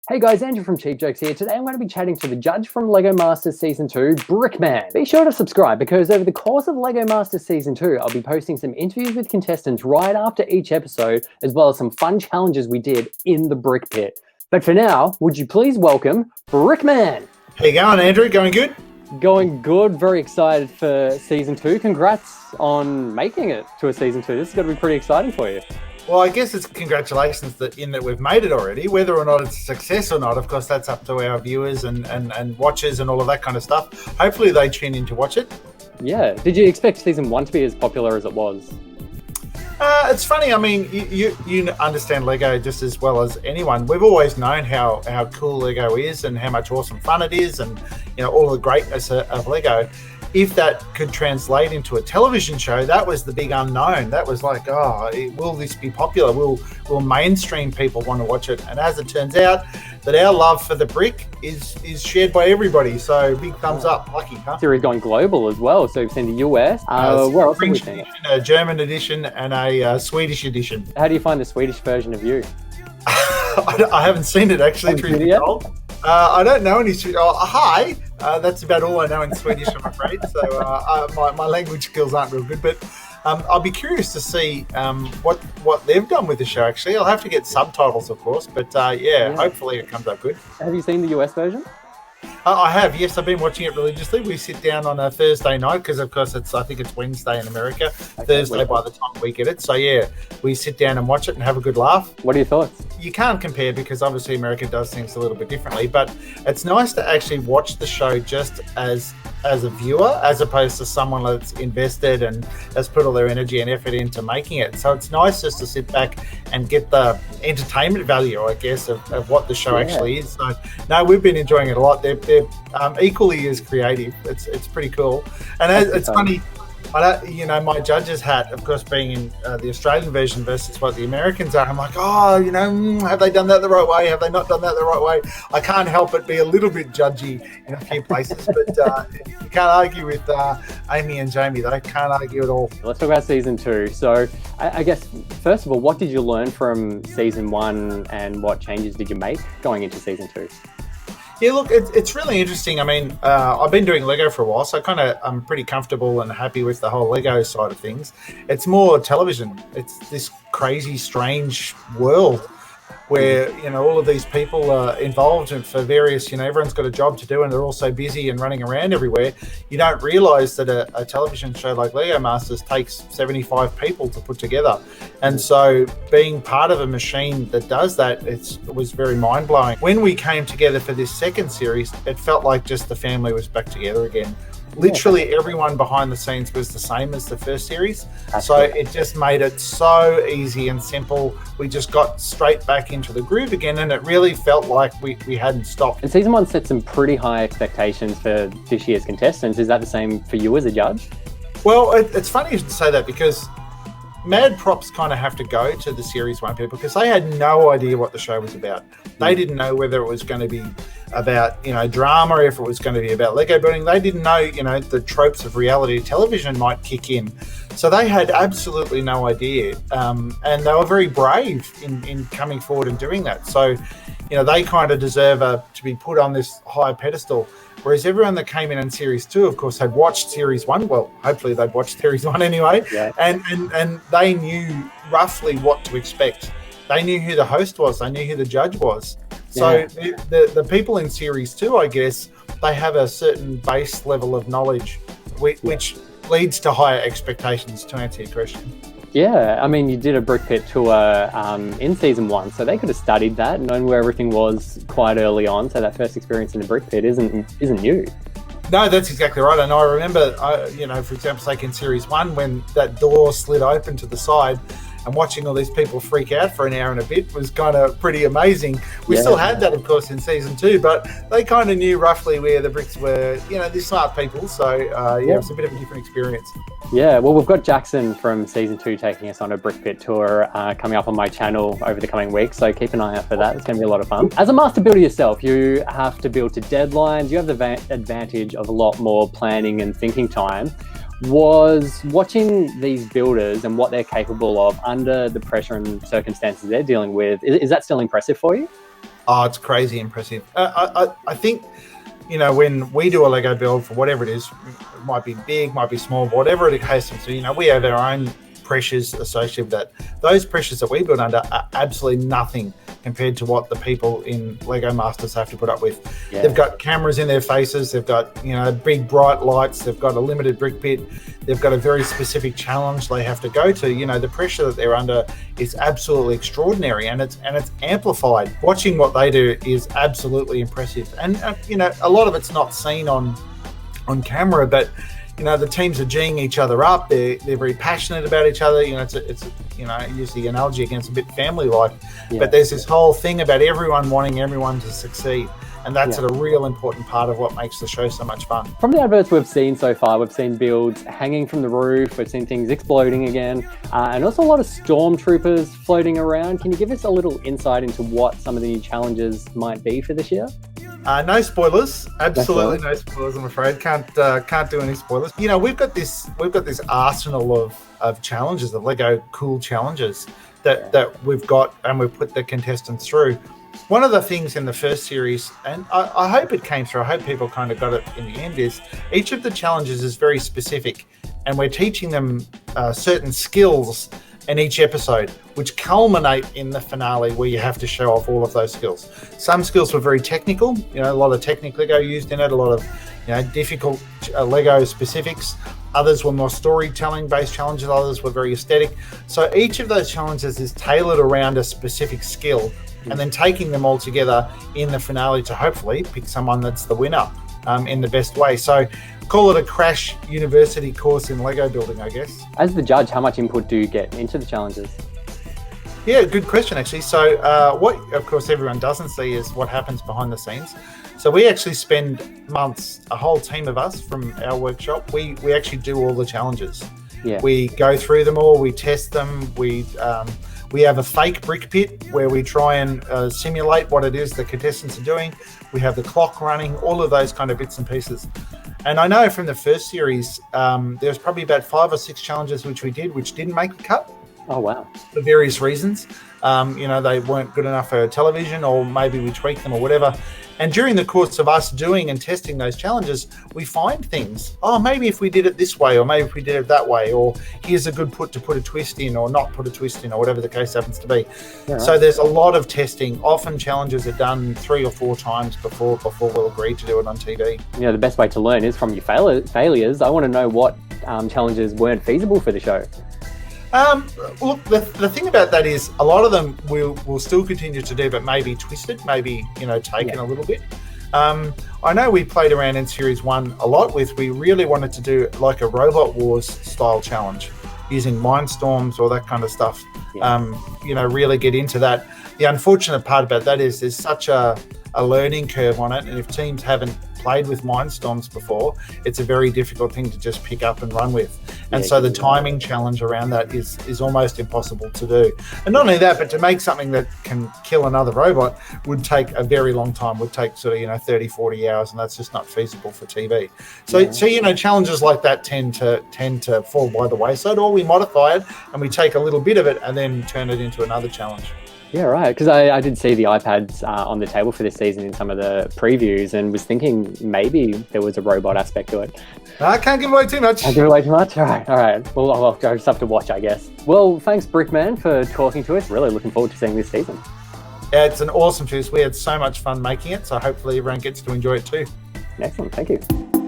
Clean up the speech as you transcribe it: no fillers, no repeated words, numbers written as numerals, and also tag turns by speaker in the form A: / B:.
A: Hey guys, Andrew from Cheap Jokes here. Today I'm going to be chatting to the judge from LEGO Masters Season 2, BRICKMAN. Be sure to subscribe because over the course of LEGO Masters Season 2, I'll be posting some interviews with contestants right after each episode, as well as some fun challenges we did in the Brick Pit. But for now, would you please welcome BRICKMAN?
B: How you going, Andrew? Going good?
A: Going good. Very excited for Season 2. Congrats on making it to a Season 2. This is going to be pretty exciting for you.
B: Well, I guess it's congratulations that we've made it already. Whether or not it's a success or not, of course, that's up to our viewers and watchers and all of that kind of stuff. Hopefully they tune in to watch it.
A: Yeah. Did you expect Season 1 to be as popular as it was?
B: It's funny. I mean, you understand Lego just as well as anyone. We've always known how cool Lego is and how much awesome fun it is, and all the greatness of Lego. If that could translate into a television show, that was the big unknown. That was like, will this be popular? Will mainstream people want to watch it? And as it turns out, that our love for the brick is shared by everybody. So big thumbs up. Lucky, huh?
A: Series going global as well. So you've seen the US. Where else have we seen it?
B: A German edition and a Swedish edition.
A: How do you find the Swedish version of you?
B: I haven't seen it actually. I don't know any Swedish. Hi. That's about all I know in Swedish, I'm afraid. So my language skills aren't real good. But I'll be curious to see what they've done with the show, actually. I'll have to get subtitles, of course. But hopefully it comes out good.
A: Have you seen the US version?
B: I have, yes. I've been watching it religiously. We sit down on a Thursday night because, of course, I think it's Wednesday in America. Okay, Thursday by the time we get it. So, we sit down and watch it and have a good laugh.
A: What are your thoughts?
B: You can't compare because obviously America does things a little bit differently, but it's nice to actually watch the show just as a viewer, as opposed to someone that's invested and has put all their energy and effort into making it. So it's nice just to sit back and get the entertainment value, I guess, of what the show actually is. So, no, we've been enjoying it a lot. They're equally as creative. It's pretty cool. And it's funny, my judge's hat, of course, being in the Australian version versus what the Americans are, I'm like, have they done that the right way? Have they not done that the right way? I can't help but be a little bit judgy in a few places, but you can't argue with Amy and Jamie. They can't argue at all.
A: Let's talk about Season 2. So I guess, first of all, what did you learn from Season 1 and what changes did you make going into Season 2?
B: Yeah, look, it's really interesting. I mean, I've been doing Lego for a while, so I'm pretty comfortable and happy with the whole Lego side of things. It's more television. It's this crazy, strange world where, all of these people are involved and for various, everyone's got a job to do and they're all so busy and running around everywhere. You don't realise that a television show like Lego Masters takes 75 people to put together. And so being part of a machine that does that, it was very mind-blowing. When we came together for this second series, it felt like just the family was back together again. Literally everyone behind the scenes was the same as the first series. It just made it so easy and simple. We just got straight back into the groove again, and it really felt like we hadn't stopped.
A: And Season 1 set some pretty high expectations for this year's contestants. Is that the same for you as a judge?
B: Well, it's funny you should say that because mad props kind of have to go to the Series 1 people because they had no idea what the show was about. They didn't know whether it was going to be about, drama, or if it was going to be about Lego building. They didn't know, the tropes of reality television might kick in. So they had absolutely no idea. And they were very brave in coming forward and doing that. So, they kind of deserve to be put on this high pedestal. Whereas everyone that came in Series 2, of course, had watched Series 1. Well, hopefully they'd watched Series 1 anyway. Yeah. And they knew roughly what to expect. They knew who the host was. They knew who the judge was. So the people in Series 2, I guess, they have a certain base level of knowledge, which leads to higher expectations, to answer your question.
A: Yeah, I mean, you did a Brick Pit tour in Season 1, so they could have studied that and known where everything was quite early on, so that first experience in the Brick Pit isn't new.
B: No, that's exactly right. And I remember, for example, like in Series 1, when that door slid open to the side, and watching all these people freak out for an hour and a bit was kind of pretty amazing. We still had that, of course, in Season 2, but they kind of knew roughly where the bricks were. They're smart people, so it was a bit of a different experience.
A: Yeah, well, we've got Jackson from Season 2 taking us on a Brick Pit tour coming up on my channel over the coming weeks, so keep an eye out for that. It's going to be a lot of fun. As a master builder yourself, you have to build to deadlines. You have the advantage of a lot more planning and thinking time. Was watching these builders and what they're capable of under the pressure and circumstances they're dealing with, is that still impressive for you?
B: Oh, it's crazy impressive. I think, when we do a Lego build for whatever it is, it might be big, might be small, whatever it is, so, we have our own pressures associated with that. Those pressures that we build under are absolutely nothing compared to what the people in Lego Masters have to put up with. Yeah. They've got cameras in their faces, they've got big bright lights, they've got a limited brick pit, they've got a very specific challenge they have to go to. The pressure that they're under is absolutely extraordinary, and it's amplified. Watching what they do is absolutely impressive, and a lot of it's not seen on camera, but the teams are G'ing each other up. They're very passionate about each other. It's I use the analogy again, it's a bit family-like, but there's this whole thing about everyone wanting everyone to succeed. And that's a real important part of what makes the show so much fun.
A: From the adverts we've seen so far, we've seen builds hanging from the roof, we've seen things exploding again, and also a lot of stormtroopers floating around. Can you give us a little insight into what some of the new challenges might be for this year?
B: No spoilers. Absolutely no spoilers, I'm afraid. Can't do any spoilers. We've got this arsenal of challenges, of Lego cool challenges that we've got, and we've put the contestants through. One of the things in the first series, and I hope it came through, I hope people kind of got it in the end, is each of the challenges is very specific, and we're teaching them certain skills in each episode, which culminate in the finale where you have to show off all of those skills. Some skills were very technical, a lot of technical Lego used in it, a lot of difficult Lego specifics. Others were more storytelling based challenges, others were very aesthetic. So each of those challenges is tailored around a specific skill, and then taking them all together in the finale to hopefully pick someone that's the winner in the best way. So call it a crash university course in Lego building, I guess.
A: As the judge, how much input do you get into the challenges?
B: Yeah, good question, actually. So what, of course, everyone doesn't see is what happens behind the scenes. So we actually spend months, a whole team of us from our workshop, we actually do all the challenges. Yeah. We go through them all, we test them, we have a fake brick pit where we try and simulate what it is the contestants are doing. We have the clock running, all of those kind of bits and pieces. And I know from the first series, there was probably about 5 or 6 challenges which didn't make the cut.
A: Oh, wow.
B: For various reasons. They weren't good enough for television, or maybe we tweaked them or whatever. And during the course of us doing and testing those challenges, we find things. Oh, maybe if we did it this way, or maybe if we did it that way, or here's a good put to put a twist in or not put a twist in, or whatever the case happens to be. Yeah, right. So there's a lot of testing. Often challenges are done 3 or 4 times before we'll agree to do it on TV.
A: The best way to learn is from your failures. I want to know what challenges weren't feasible for the show.
B: Look, the thing about that is a lot of them we'll still continue to do, but maybe twisted, maybe taken a little bit. I know we played around in Series 1 a lot with, we really wanted to do like a Robot Wars style challenge using Mindstorms or that kind of stuff. Really get into that. The unfortunate part about that is there's such a learning curve on it, and if teams haven't played with Mindstorms before, it's a very difficult thing to just pick up and run with. And so the timing challenge around that is almost impossible to do. And not only that, but to make something that can kill another robot would take a very long time, would take sort of 30, 40 hours, and that's just not feasible for TV. So challenges like that tend to fall by the wayside, or we modify it and we take a little bit of it and then turn it into another challenge.
A: Yeah, right. Because I did see the iPads on the table for this season in some of the previews, and was thinking maybe there was a robot aspect to it.
B: I can't give away too much.
A: Can't give away too much? All right. Well, I'll just have to watch, I guess. Well, thanks, BRICKMAN, for talking to us. Really looking forward to seeing this season.
B: Yeah, it's an awesome series. We had so much fun making it, so hopefully everyone gets to enjoy it too.
A: Excellent. Thank you.